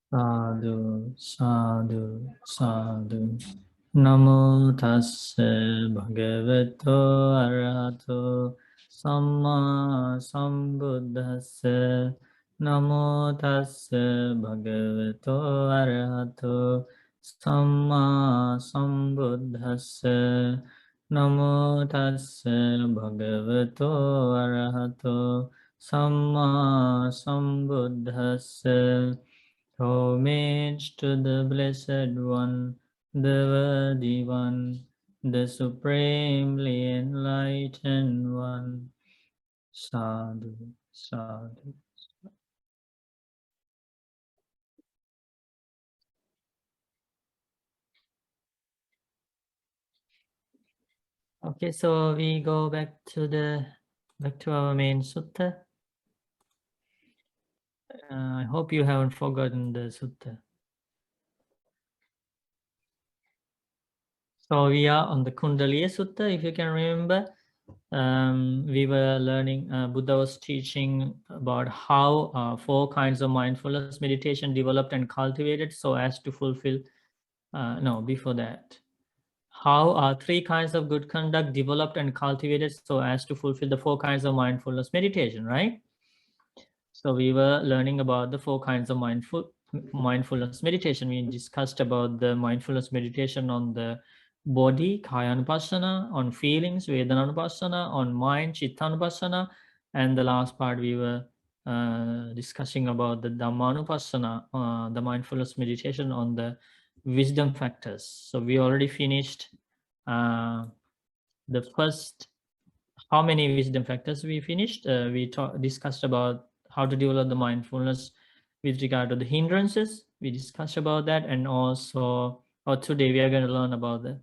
Sadhu, sadhu, sadhu. Namo tassa bhagavato arahato samma sambuddhassa. Namo tassa bhagavato arahato samma sambuddhassa. Namo tassa bhagavato arahato samma sambuddhassa. Homage to the Blessed One, the Worthy One, the Supremely Enlightened One. Sadhu, sadhu. Okay, so we go back to our main sutta. I hope you haven't forgotten the sutta. So we are on the Kundalini Sutta, if you can remember. We were learning, Buddha was teaching about how 4 kinds of mindfulness meditation developed and cultivated so as to fulfill, before that. How 3 kinds of good conduct developed and cultivated so as to fulfill the 4 kinds of mindfulness meditation, right? So we were learning about the 4 kinds of mindfulness meditation. We discussed about the mindfulness meditation on the body, Kayanupassana, on feelings, Vedananupassana, on mind, Chittanupassana, and the last part we were discussing about the Dhammanupassana, the mindfulness meditation on the wisdom factors. So we already finished the first. How many wisdom factors we finished? We discussed about how to develop the mindfulness with regard to the hindrances. We discussed about that, and also, today we are going to learn about the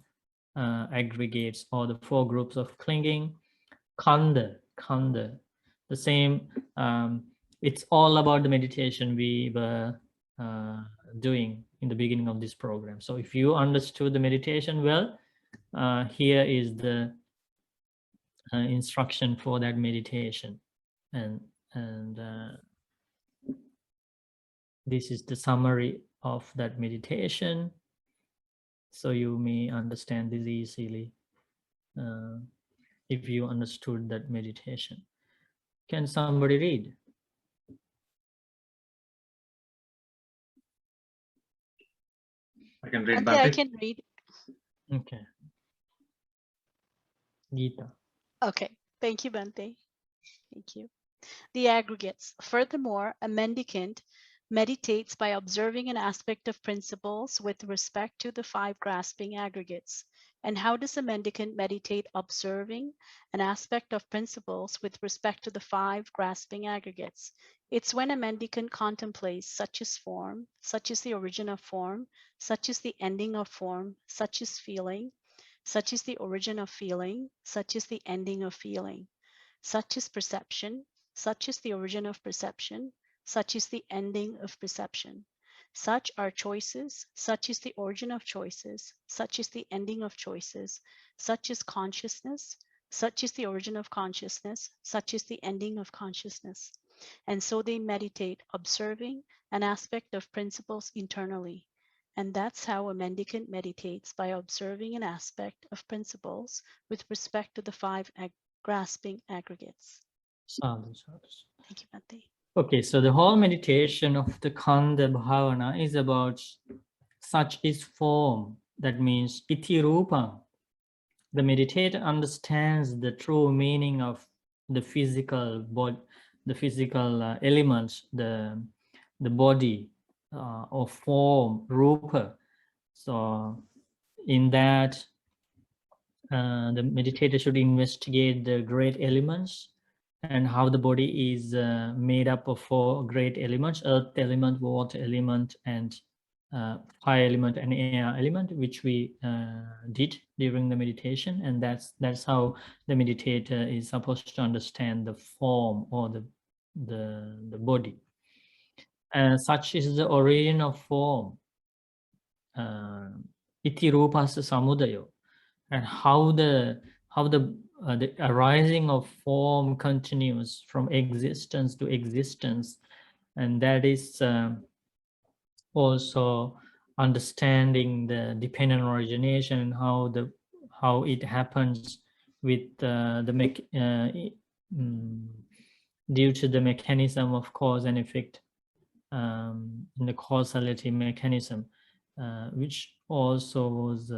aggregates, or the 4 groups of clinging. Khanda, the same. It's all about the meditation we were doing in the beginning of this program. So if you understood the meditation well, here is the instruction for that meditation, and this is the summary of that meditation, so you may understand this easily if you understood that meditation. Can somebody read? I can read. Bhante, I can read. Okay. Gita. Okay, thank you, Bhante. Thank you. The aggregates. Furthermore, a mendicant meditates by observing an aspect of principles with respect to the 5 grasping aggregates. And how does a mendicant meditate observing an aspect of principles with respect to the 5 grasping aggregates? It's when a mendicant contemplates such as form, such as the origin of form, such as the ending of form, such as feeling, such as the origin of feeling, such as the ending of feeling, such as perception, such is the origin of perception, such is the ending of perception. Such are choices, such is the origin of choices, such is the ending of choices, such is consciousness, such is the origin of consciousness, such is the ending of consciousness. And so they meditate, observing an aspect of principles internally. And that's how a mendicant meditates, by observing an aspect of principles with respect to the 5 grasping aggregates. Sadhu, sadhu. Thank you, Bhante. Okay, so the whole meditation of the Khanda Bhavana is about such is form. That means iti rupa. The meditator understands the true meaning of the physical body, the physical elements, the body or form, rupa. So in that, the meditator should investigate the great elements and how the body is made up of 4 great elements: earth element, water element, and fire element and air element, which we did during the meditation. And that's how the meditator is supposed to understand the form, or the body. And such is the origin of form. Iti rupasa samudayo. And how the arising of form continues from existence to existence, and that is also understanding the dependent origination and how it happens with due to the mechanism of cause and effect in the causality mechanism, which also was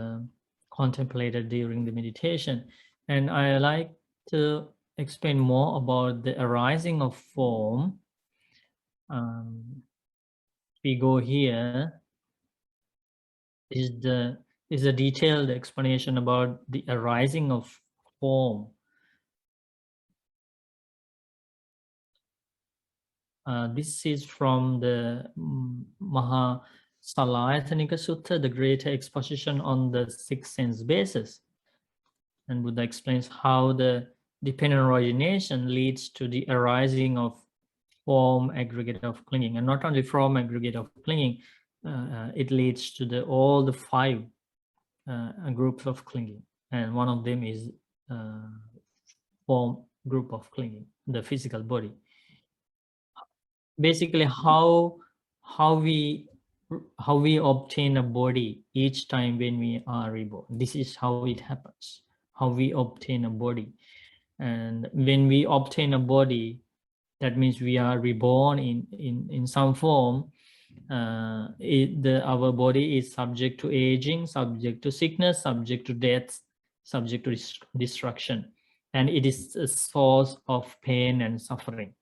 contemplated during the meditation. And I like to explain more about the arising of form. We go here. Is a detailed explanation about the arising of form. This is from the Maha Salayatanika Sutta, the greater exposition on the six sense basis. And Buddha explains how the dependent origination leads to the arising of form aggregate of clinging, and not only form aggregate of clinging, it leads to all the five groups of clinging, and one of them is form group of clinging, the physical body. Basically, how we obtain a body each time when we are reborn. This is how it happens. How we obtain a body, and when we obtain a body, that means we are reborn in some form. Our body is subject to aging, subject to sickness, subject to death, subject to destruction, and it is a source of pain and suffering.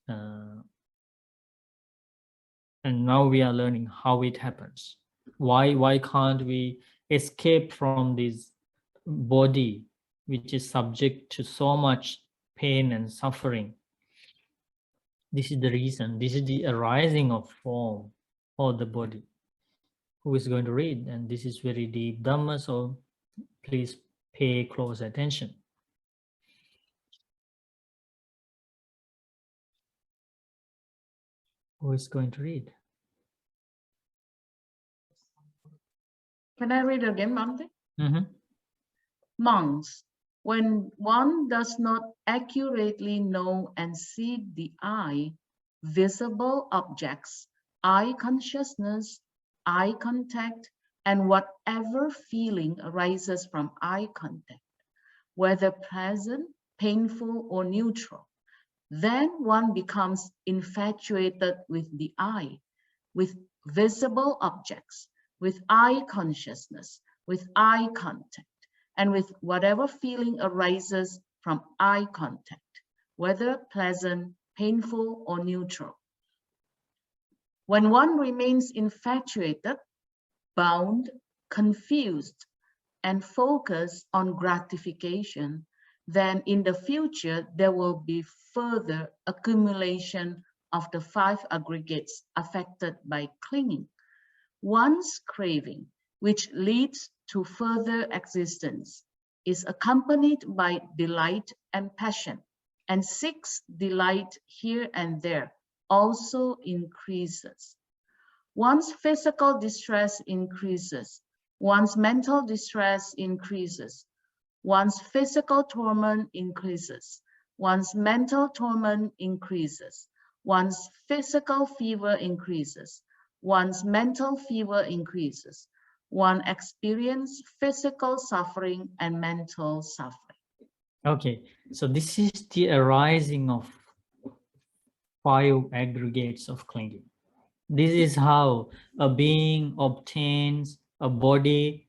And now we are learning how it happens. Why can't we escape from this body, which is subject to so much pain and suffering? This is the reason. This is the arising of form or the body. Who is going to read? And this is very deep Dhamma, so please pay close attention. Who is going to read? Can I read again, Bhante? Mm-hmm. Monks, when one does not accurately know and see the eye, visible objects, eye consciousness, eye contact, and whatever feeling arises from eye contact, whether pleasant, painful, or neutral, then one becomes infatuated with the eye, with visible objects, with eye consciousness, with eye contact, and with whatever feeling arises from eye contact, whether pleasant, painful, or neutral. When one remains infatuated, bound, confused, and focused on gratification, then in the future, there will be further accumulation of the five aggregates affected by clinging. One's craving, which leads to further existence, is accompanied by delight and passion, and seeks delight here and there, also increases. One's physical distress increases. One's mental distress increases. One's physical torment increases. One's mental torment increases. One's physical fever increases. One's mental fever increases. One experiences physical suffering and mental suffering. Okay, so this is the arising of five aggregates of clinging. This is how a being obtains a body,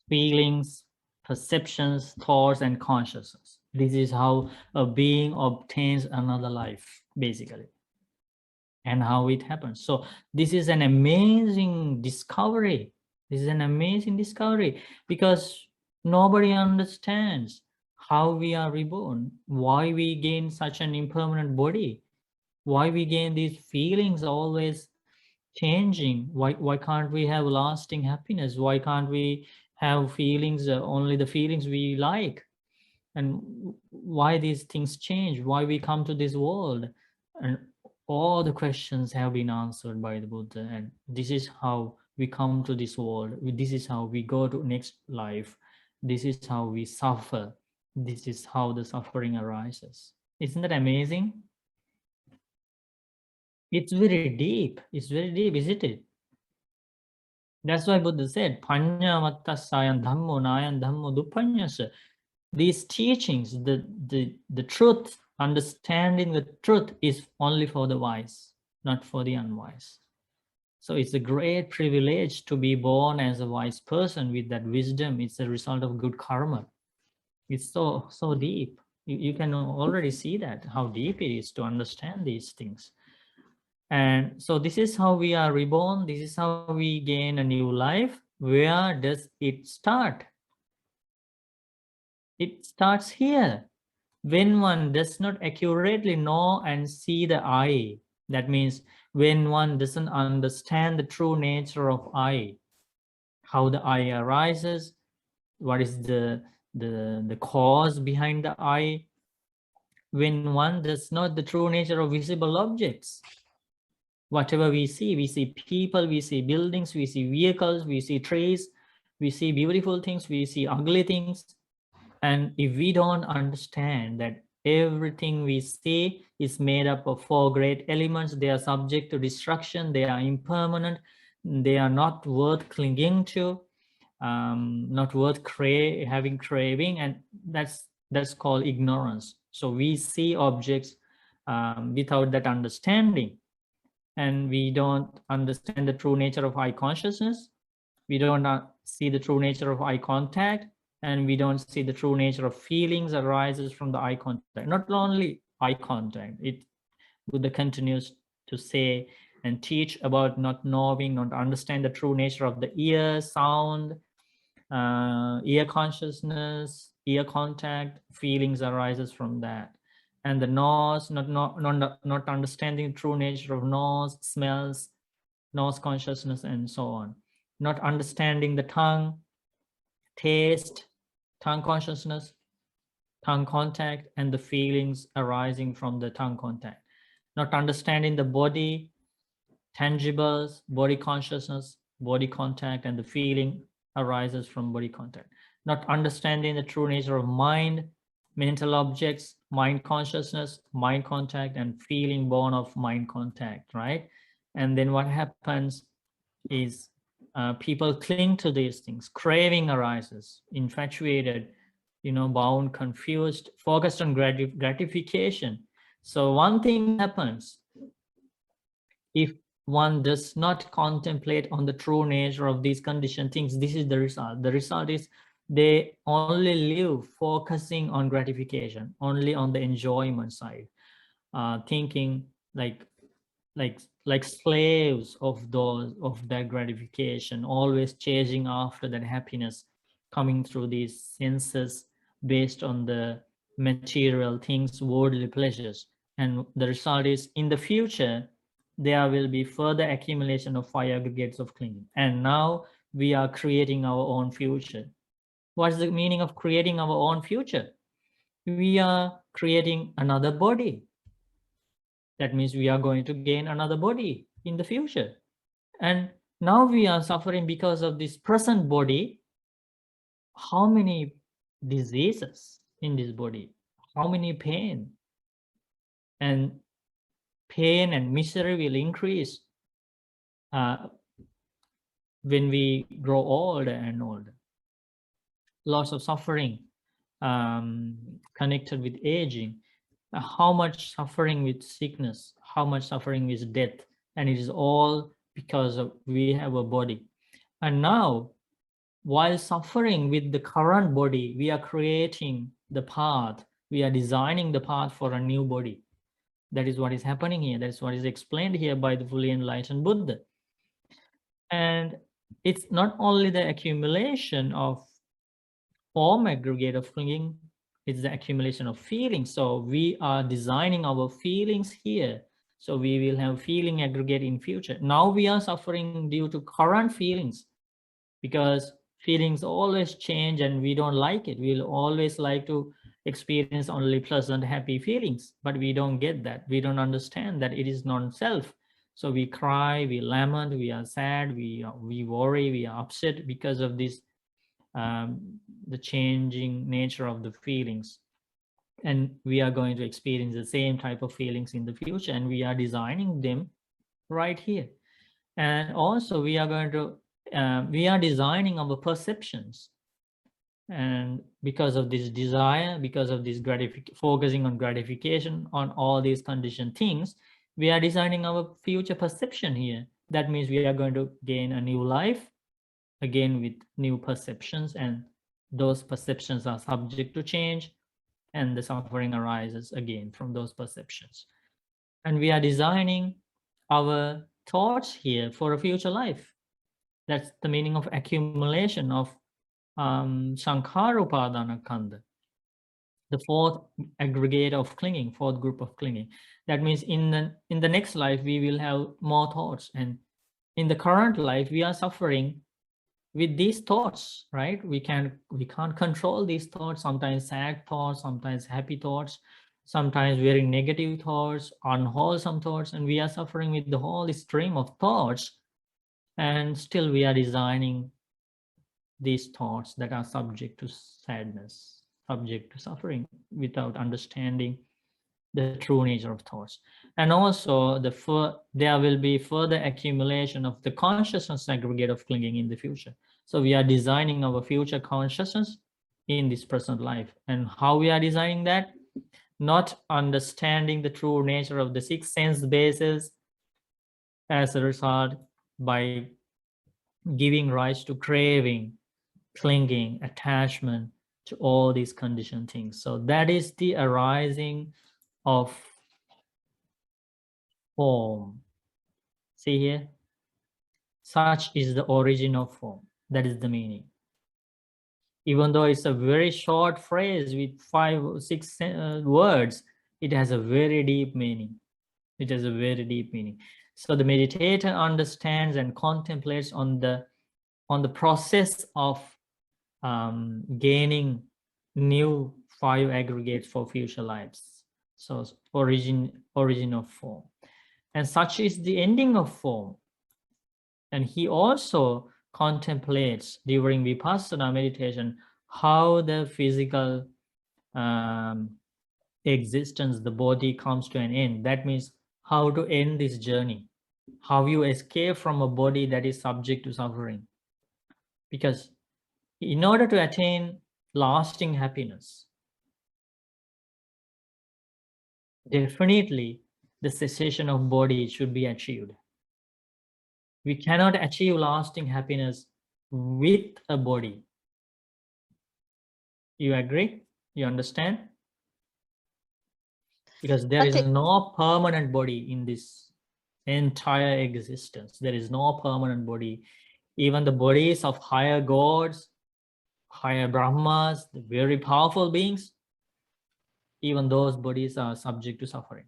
feelings, perceptions, thoughts, and consciousness. This is how a being obtains another life, basically, and how it happens. So this is an amazing discovery. This is an amazing discovery because nobody understands how we are reborn, why we gain such an impermanent body, why we gain these feelings always changing. Why can't we have lasting happiness? Why can't we have feelings, only the feelings we like? And why these things change, why we come to this world? And all the questions have been answered by the Buddha, and this is how we come to this world. This is how we go to next life. This is how we suffer. This is how the suffering arises. Isn't that amazing? It's very deep. It's very deep, isn't it? That's why Buddha said, Panya mattasayan dhammo nayan dhammo dupanyasa. These teachings, the truth, understanding the truth is only for the wise, not for the unwise. So it's a great privilege to be born as a wise person with that wisdom. It's a result of good karma. It's so deep. You can already see that, how deep it is to understand these things. And so this is how we are reborn. This is how we gain a new life. Where does it start? It starts here. When one does not accurately know and see the I, that means when one doesn't understand the true nature of I, how the I arises, what is the cause behind the I, when one does not the true nature of visible objects, whatever we see people, we see buildings, we see vehicles, we see trees, we see beautiful things, we see ugly things. And if we don't understand that everything we see is made up of 4 great elements, they are subject to destruction, they are impermanent, they are not worth clinging to, not worth having craving, and that's called ignorance. So we see objects without that understanding, and we don't understand the true nature of eye consciousness. We don't see the true nature of eye contact, and we don't see the true nature of feelings arises from the eye contact. Not only eye contact, Buddha continues to say and teach about not knowing, not understand the true nature of the ear, sound, ear consciousness, ear contact, feelings arises from that. And the nose, not understanding true nature of nose, smells, nose consciousness, and so on. Not understanding the tongue, taste, tongue consciousness, tongue contact, and the feelings arising from the tongue contact. Not understanding the body, tangibles, body consciousness, body contact, and the feeling arises from body contact. Not understanding the true nature of mind, mental objects, mind consciousness, mind contact, and feeling born of mind contact, right? And then what happens is people cling to these things. Craving arises, infatuated, bound, confused, focused on gratification. So one thing happens if one does not contemplate on the true nature of these conditioned things. This is the result. The result is they only live focusing on gratification, only on the enjoyment side, thinking like slaves of that gratification, always chasing after that happiness coming through these senses based on the material things, worldly pleasures. And the result is in the future there will be further accumulation of 5 aggregates of clinging. And now we are creating our own future. What's the meaning of creating our own future? We are creating another body. That means we are going to gain another body in the future. And now we are suffering because of this present body. How many diseases in this body? How many pain? And pain and misery will increase when we grow older and older. Lots of suffering connected with aging. How much suffering with sickness, how much suffering with death, and it is all because of we have a body. And now, while suffering with the current body, we are creating the path, we are designing the path for a new body. That is what is happening here. That is what is explained here by the fully enlightened Buddha. And it's not only the accumulation of form aggregate of clinging, it's the accumulation of feelings. So we are designing our feelings here. So we will have feeling aggregate in future. Now we are suffering due to current feelings, because feelings always change and we don't like it. We'll always like to experience only pleasant, happy feelings, but we don't get that. We don't understand that it is non-self. So we cry, we lament, we are sad, we worry, we are upset because of this the changing nature of the feelings. And we are going to experience the same type of feelings in the future, and we are designing them right here. And also we are going to, we are designing our perceptions. And because of this desire, because of this focusing on gratification, on all these conditioned things, we are designing our future perception here. That means we are going to gain a new life, again with new perceptions, and those perceptions are subject to change, and the suffering arises again from those perceptions. And we are designing our thoughts here for a future life. That's the meaning of accumulation of Sankhara Upadana Kanda, the fourth aggregate of clinging, fourth group of clinging. That means in the next life we will have more thoughts, and in the current life we are suffering with these thoughts, right? We can't control these thoughts. Sometimes sad thoughts, sometimes happy thoughts, sometimes very negative thoughts, unwholesome thoughts, and we are suffering with the whole stream of thoughts. And still we are designing these thoughts that are subject to sadness, subject to suffering, without understanding the true nature of thoughts. And also there will be further accumulation of the consciousness aggregate of clinging in the future. So we are designing our future consciousness in this present life. And how we are designing that? Not understanding the true nature of the six sense bases, as a result, by giving rise to craving, clinging, attachment to all these conditioned things. So that is the arising of form. See here, such is the origin of form. That is the meaning. Even though it's a very short phrase with 5 or 6 words, it has a very deep meaning. It has a very deep meaning. So the meditator understands and contemplates on the process of gaining new 5 aggregates for future lives. So origin of form. And such is the ending of form. And he also contemplates during Vipassana meditation how the physical existence, the body, comes to an end. That means how to end this journey, how you escape from a body that is subject to suffering. Because in order to attain lasting happiness, definitely the cessation of body should be achieved. We cannot achieve lasting happiness with a body. You agree? You understand? Because there is no permanent body in this entire existence. There is no permanent body. Even the bodies of higher gods, higher Brahmas, the very powerful beings, even those bodies are subject to suffering.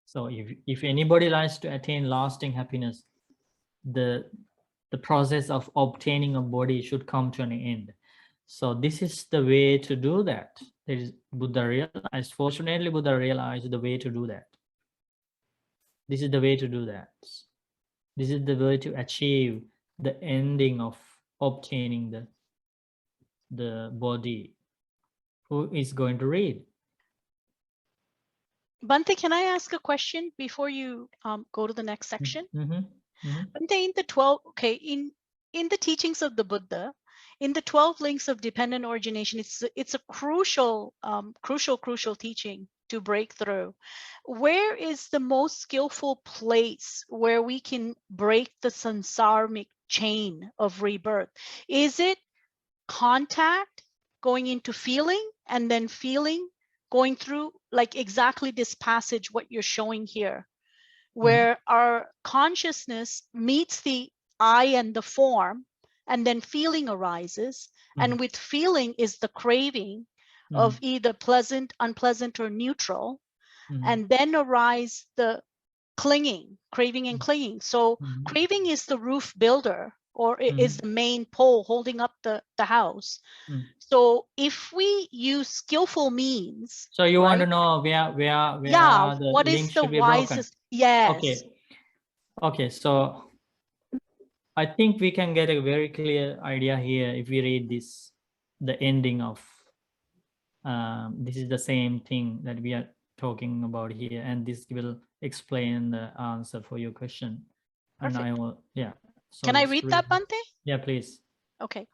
So if anybody likes to attain lasting happiness, the process of obtaining a body should come to an end. So this is the way to do that. There is Buddha realized, fortunately Buddha realized the way to do that. This is the way to do that. This is the way to achieve the ending of obtaining the body. Who is going to read? Bhante, can I ask a question before you go to the next section? Bhante, in the 12, okay, in the teachings of the Buddha, in the 12 links of dependent origination, it's a crucial teaching to break through. Where is the most skillful place where we can break the samsaric chain of rebirth? Is it contact, going into feeling, and then feeling, going through like exactly this passage, what you're showing here, where our consciousness meets the I and the form, and then feeling arises. And with feeling is the craving of either pleasant, unpleasant, or neutral. And then arise the clinging, craving and clinging. So craving is the roof builder, or it is the main pole holding up the house. So if we use skillful means. So you want to know where the what link is the should be broken? wisest? Yes. Okay. So I think we can get a very clear idea here if we read this, the ending of, this is the same thing that we are talking about here, and this will explain the answer for your question. And I Perfect. will, yeah. So Can I let's read that, Bante? Yeah, please. Okay.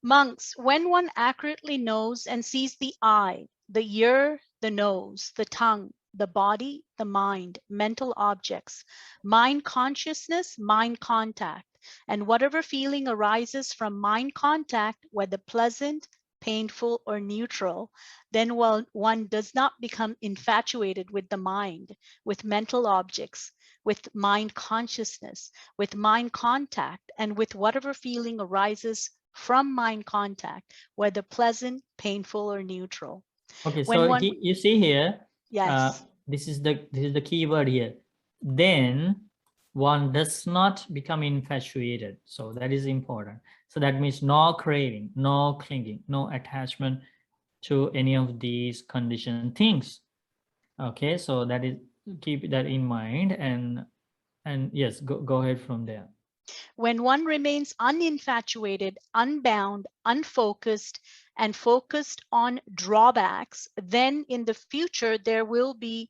Monks, when one accurately knows and sees the eye, the ear, the nose, the tongue, the body, the mind, mental objects, mind consciousness, mind contact, and whatever feeling arises from mind contact, whether pleasant, painful, or neutral, then one does not become infatuated with the mind, with mental objects, with mind consciousness, with mind contact, and with whatever feeling arises from mind contact, whether pleasant, painful, or neutral. Okay, When so one, you see here, yes, this is the key word here. Then one does not become infatuated. So that is important. So that means no craving, no clinging, no attachment to any of these conditioned things. Okay, so that is, keep that in mind, and yes, go ahead from there. when one remains uninfatuated, unbound, unfocused, and focused on drawbacks, then in the future there will be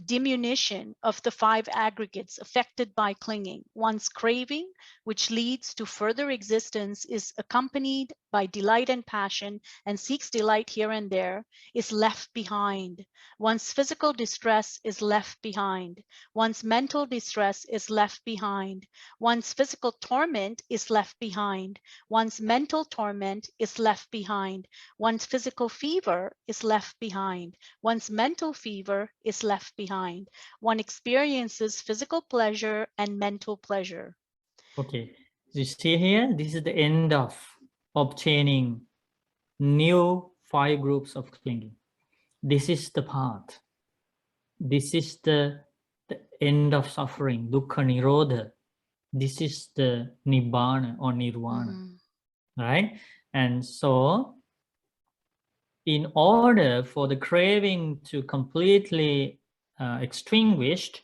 diminution of the 5 aggregates affected by clinging. One's craving, which leads to further existence, is accompanied by delight and passion and seeks delight here and there, is left behind. One's physical distress is left behind. One's mental distress is left behind. One's physical torment is left behind. One's mental torment is left behind. One's physical fever is left behind. One's mental fever is left behind. One experiences physical pleasure and mental pleasure. Okay, you see here, this is the end of obtaining new 5 groups of clinging. This is the path. This is the end of suffering, dukkha nirodha. This is the nibbana or nirvana, right? And so in order for the craving to completely extinguished,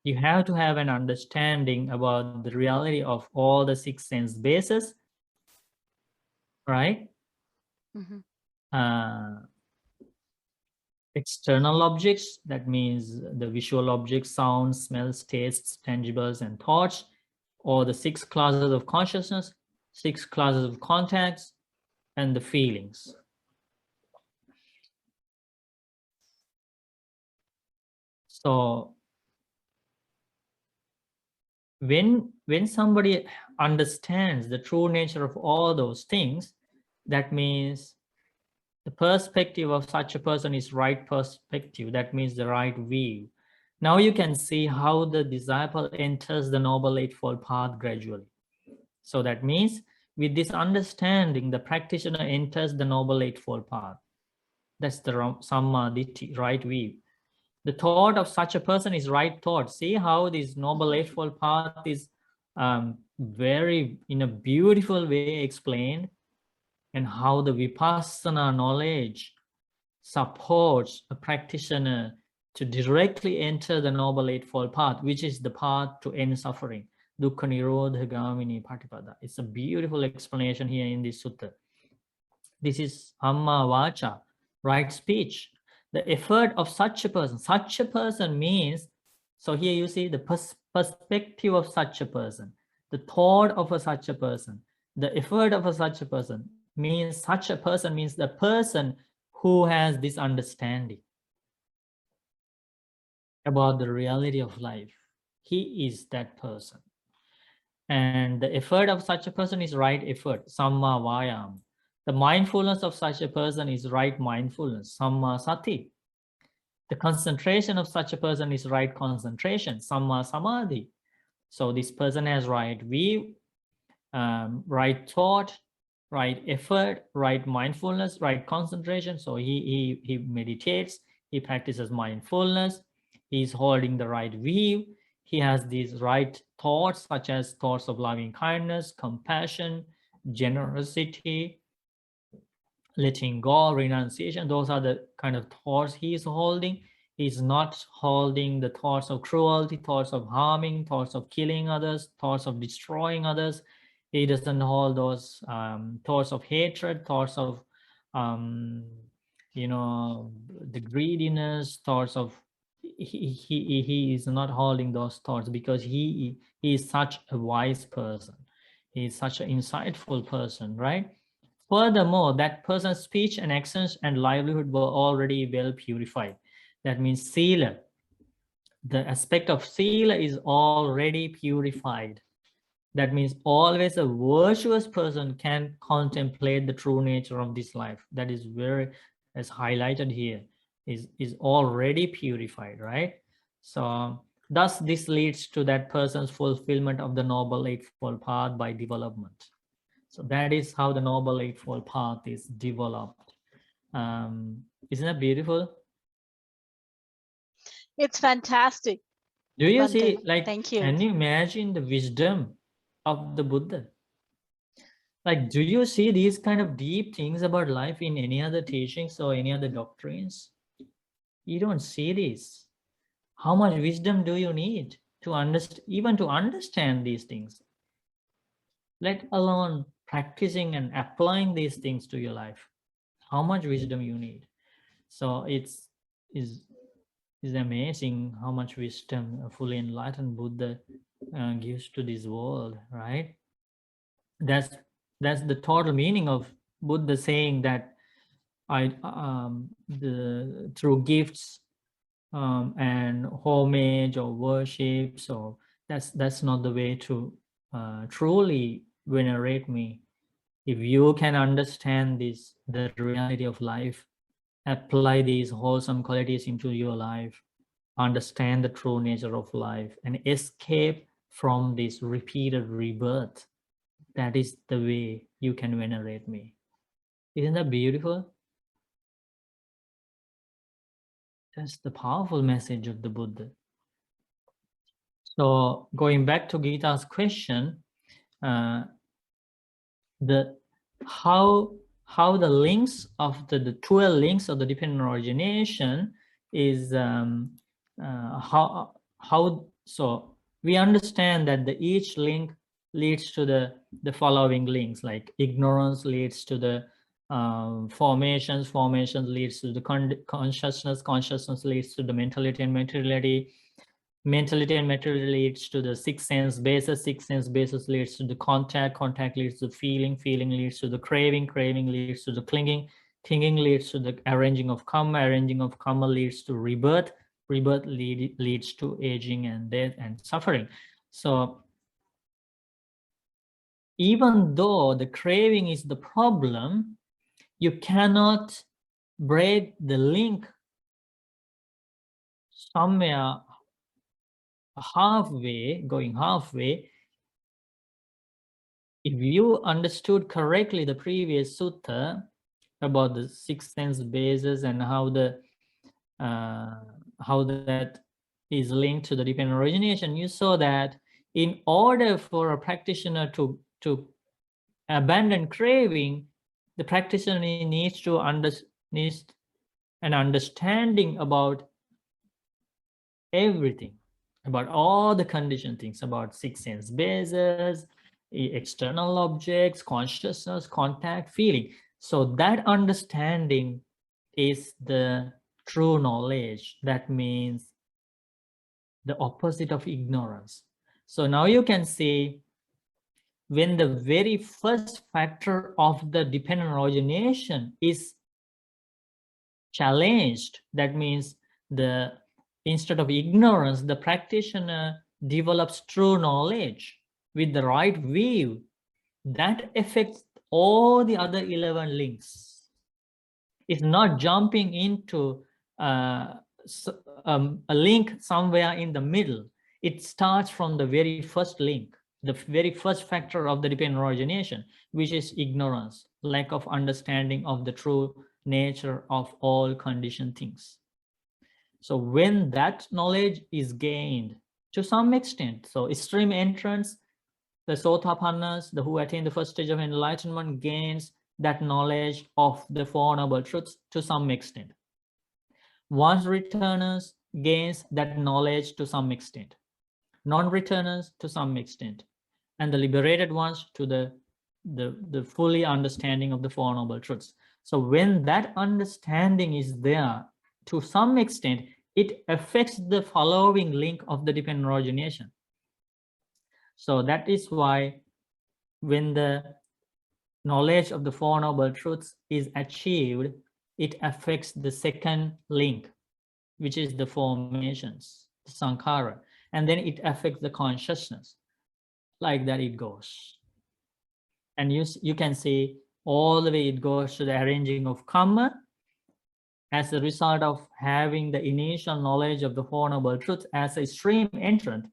you have to have an understanding about the reality of all the 6 sense bases, right? External objects, that means the visual objects, sounds, smells, tastes, tangibles, and thoughts, or the 6 classes of consciousness, 6 classes of contacts, and the feelings. So when somebody understands the true nature of all those things, that means the perspective of such a person is right perspective. That means the right view. Now you can see how the disciple enters the Noble Eightfold Path gradually. So that means with this understanding, the practitioner enters the Noble Eightfold Path. That's the Samma Ditti, right view. The thought of such a person is right thought. See how this Noble Eightfold Path is very, in a beautiful way explained, and how the Vipassana knowledge supports a practitioner to directly enter the Noble Eightfold Path, which is the path to end suffering. Dukkha Nirodha Gamini Patipada. It's a beautiful explanation here in this sutta. This is Amma Vacha, right speech. The effort of such a person means, so here you see the perspective of such a person, the thought of such a person, the effort of such a person means, such a person means the person who has this understanding about the reality of life. He is that person. And the effort of such a person is right effort, Samma Vayam. The mindfulness of such a person is right mindfulness, Samma Sati. The concentration of such a person is right concentration, Samma Samadhi. So this person has right view, right thought, right effort, right mindfulness, right concentration. So he meditates, he practices mindfulness, he's holding the right view, he has these right thoughts, such as thoughts of loving kindness, compassion, generosity, letting go, renunciation. Those are the kind of thoughts he is holding. He's not holding the thoughts of cruelty, thoughts of harming, thoughts of killing others, thoughts of destroying others. He doesn't hold those thoughts of hatred, thoughts of you know, the greediness, thoughts of, he is not holding those thoughts because he is such a wise person. He is such an insightful person, right? Furthermore, that person's speech and actions and livelihood were already well purified. That means sila. The aspect of sila is already purified. That means always a virtuous person can contemplate the true nature of this life. That is very, as highlighted here, is already purified, right? So thus this leads to that person's fulfillment of the Noble Eightfold Path by development. So that is how the Noble Eightfold Path is developed. Isn't that beautiful? It's fantastic. Do you Bante. see, like, Thank you. can you imagine the wisdom of the Buddha? Like, do you see these kind of deep things about life in any other teachings or any other doctrines? You don't see this. How much wisdom do you need to understand, even to understand these things, let alone practicing and applying these things to your life? How much wisdom you need? So is amazing how much wisdom a fully enlightened Buddha gives to this world, right? That's the total meaning of Buddha saying that through gifts and homage or worship, so that's not the way to truly venerate me. If you can understand this, the reality of life, apply these wholesome qualities into your life, understand the true nature of life, and escape from this repeated rebirth, that is the way you can venerate me. Isn't that beautiful? That's the powerful message of the Buddha. So going back to Gita's question, the how the links of the 12 links of the dependent origination is how so we understand that each link leads to the following links, like ignorance leads to the formations leads to the consciousness leads to the mentality and materiality leads to the six sense basis leads to the contact leads to feeling leads to the craving leads to the clinging leads to the arranging of karma leads to rebirth leads to aging and death and suffering. So even though the craving is the problem, you cannot break the link somewhere going halfway. If you understood correctly the previous sutta about the six sense bases and how that is linked to the dependent origination, you saw that in order for a practitioner to abandon craving, the practitioner needs an understanding about everything, about all the conditioned things, about six sense bases, external objects, consciousness, contact, feeling. So that understanding is the true knowledge. That means the opposite of ignorance. So now you can see, when the very first factor of the dependent origination is challenged, that means instead of ignorance, the practitioner develops true knowledge with the right view. That affects all the other 11 links. It's not jumping into a link somewhere in the middle. It starts from the very first link, the very first factor of the dependent origination, which is ignorance, lack of understanding of the true nature of all conditioned things. So when that knowledge is gained to some extent, so extreme entrance, the Sotapannas, who attain the first stage of enlightenment, gains that knowledge of the Four Noble Truths to some extent. Once returners gains that knowledge to some extent. Non-returners to some extent. And the liberated ones to the fully understanding of the Four Noble Truths. So when that understanding is there, to some extent, it affects the following link of the dependent origination. So that is why when the knowledge of the Four Noble Truths is achieved, it affects the second link, which is the formations, the sankhara, and then it affects the consciousness. Like that it goes. And you can see all the way it goes to the arranging of karma as a result of having the initial knowledge of the Four Noble Truths as a stream entrant.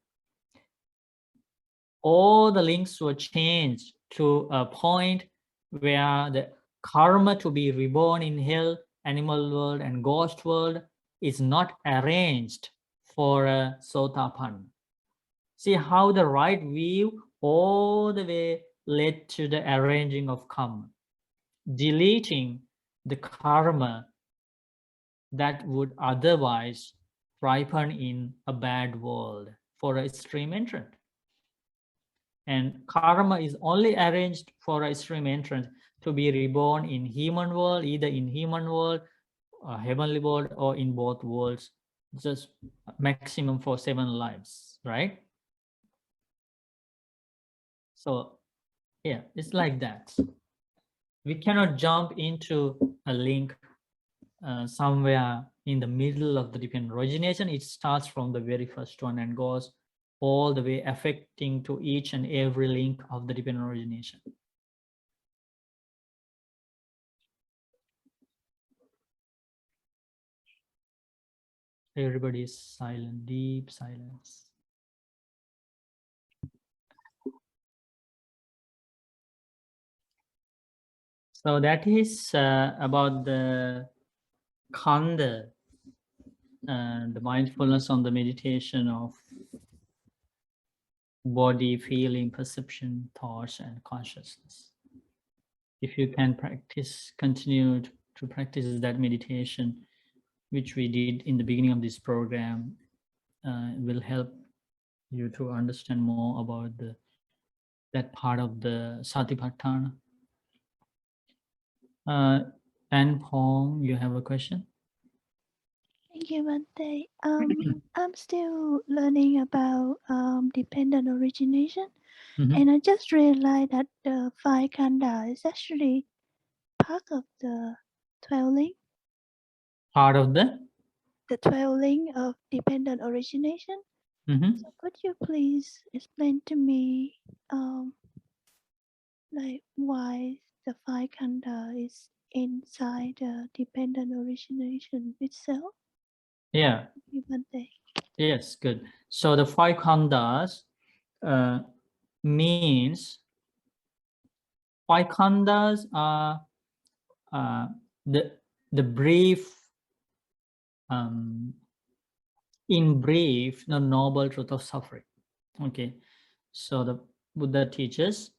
All the links were changed to a point where the karma to be reborn in hell, animal world, and ghost world is not arranged for a Sotapanna. See how the right view all the way led to the arranging of karma, deleting the karma that would otherwise ripen in a bad world for a stream entrant. And karma is only arranged for a stream entrant to be reborn in human world, either in human world, heavenly world, or in both worlds, just maximum for 7 lives, right? So yeah, it's like that. We cannot jump into a link somewhere in the middle of the dependent origination. It starts from the very first one and goes all the way, affecting to each and every link of the dependent origination. Everybody is silent, deep silence. So that is about the khanda, the mindfulness on the meditation of body, feeling, perception, thoughts, and consciousness. If you can practice, continue to practice that meditation, which we did in the beginning of this program, will help you to understand more about that part of the Satipatthana. And Pong, you have a question? Thank you, Bante. I'm still learning about dependent origination, and I just realized that the 5 khandha is actually part of the 12 link. Part of the 12 link of dependent origination. So could you please explain to me, like why the 5 khandha is inside the dependent origination itself? Yeah. Thank you, Bante. Yes, good. So the 5 khandhas means 5 khandhas are the brief, in brief, the noble truth of suffering. Okay, so the Buddha teaches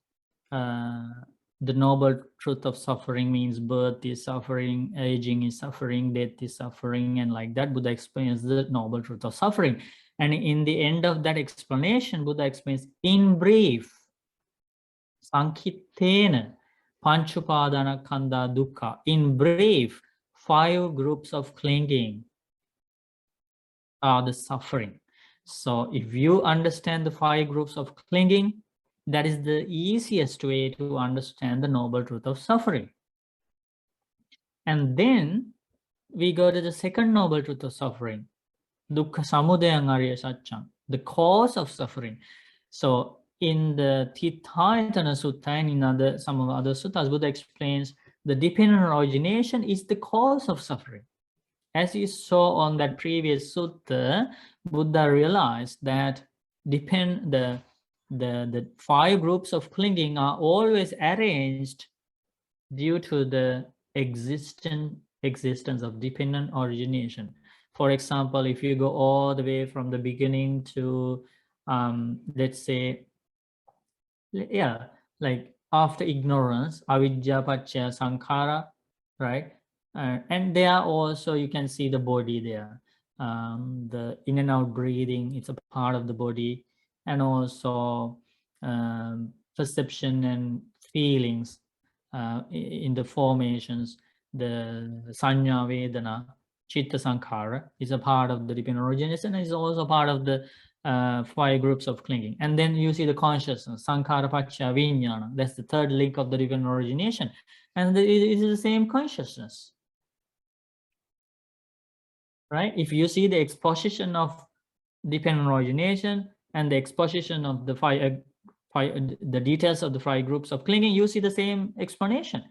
the noble truth of suffering means birth is suffering, aging is suffering, death is suffering, and like that Buddha explains the noble truth of suffering. And in the end of that explanation, Buddha explains in brief, Sankhitena Panchupadana Khandha Dukkha. In brief, 5 groups of clinging are the suffering. So if you understand the 5 groups of clinging, that is the easiest way to understand the noble truth of suffering. And then we go to the second noble truth of suffering, Dukkha Samudaya Arya Satcham, the cause of suffering. So in the Tithayatana Sutta and in some of the other suttas, Buddha explains the dependent origination is the cause of suffering. As you saw on that previous sutta, Buddha realized that the 5 groups of clinging are always arranged due to the existence of dependent origination. For example, if you go all the way from the beginning to, let's say, yeah, like after ignorance, avidya paccaya sankhara, right? And there also you can see the body there. The in and out breathing, it's a part of the body, and also perception and feelings in the formations. the Sanya, Vedana, Chitta Sankhara is a part of the dependent origination and is also part of the 5 groups of clinging. And then you see the consciousness, Sankhara Pacha Vijnana, that's the third link of the dependent origination. And it is the same consciousness, right? If you see the exposition of dependent origination and the exposition of the the details of the 5 groups of clinging, you see the same explanation.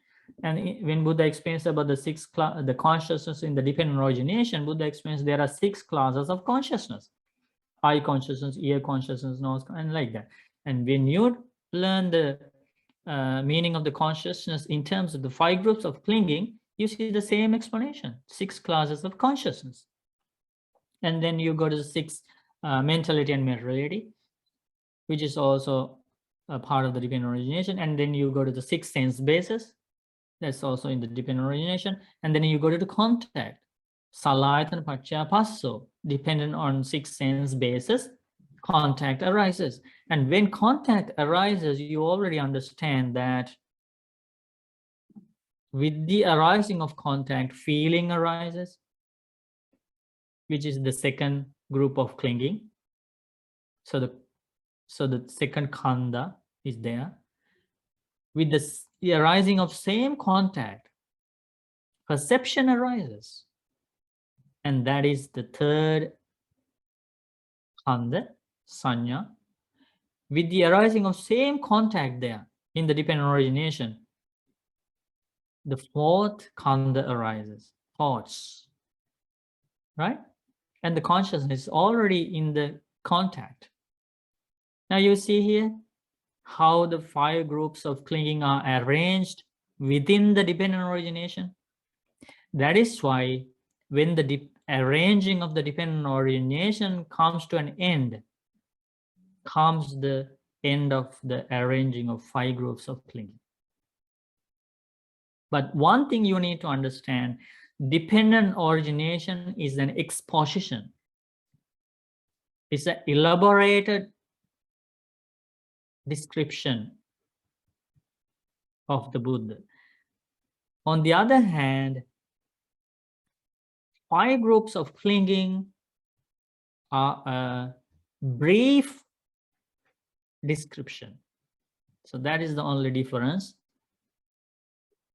And when Buddha explains about the consciousness in the dependent origination, Buddha explains there are 6 classes of consciousness: eye consciousness, ear consciousness, nose, and like that. And when you learn the meaning of the consciousness in terms of the 5 groups of clinging, you see the same explanation: 6 classes of consciousness. And then you go to the 6 mentality and materiality, which is also a part of the dependent origination. And then you go to the 6 sense bases, that's also in the dependent origination. And then you go to the contact, Salayatana Paccaya Passo, dependent on 6 sense bases, contact arises. And when contact arises, you already understand that with the arising of contact, feeling arises, which is the second group of clinging. So the second khanda is there. With the arising of same contact, perception arises. And that is the third khanda, sanya. With the arising of same contact there in the dependent origination, the fourth khanda arises, thoughts, right? And the consciousness is already in the contact. Now you see here how the 5 groups of clinging are arranged within the dependent origination. That is why when the arranging of the dependent origination comes to an end, comes the end of the arranging of 5 groups of clinging. But one thing you need to understand, dependent origination is an exposition. It's an elaborated description of the Buddha. On the other hand, 5 groups of clinging are a brief description. So that is the only difference.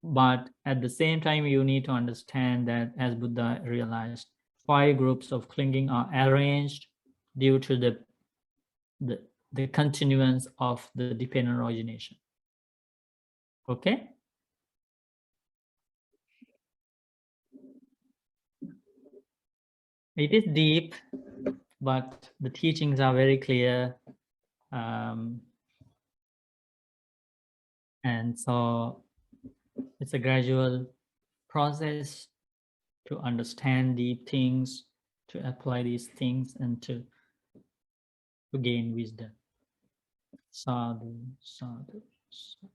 But at the same time, you need to understand that as Buddha realized, 5 groups of clinging are arranged due to the continuance of the dependent origination. Okay? It is deep, but the teachings are very clear. And so it's a gradual process to understand deep things, to apply these things, and to gain wisdom. Sadhu, sadhu, sadhu.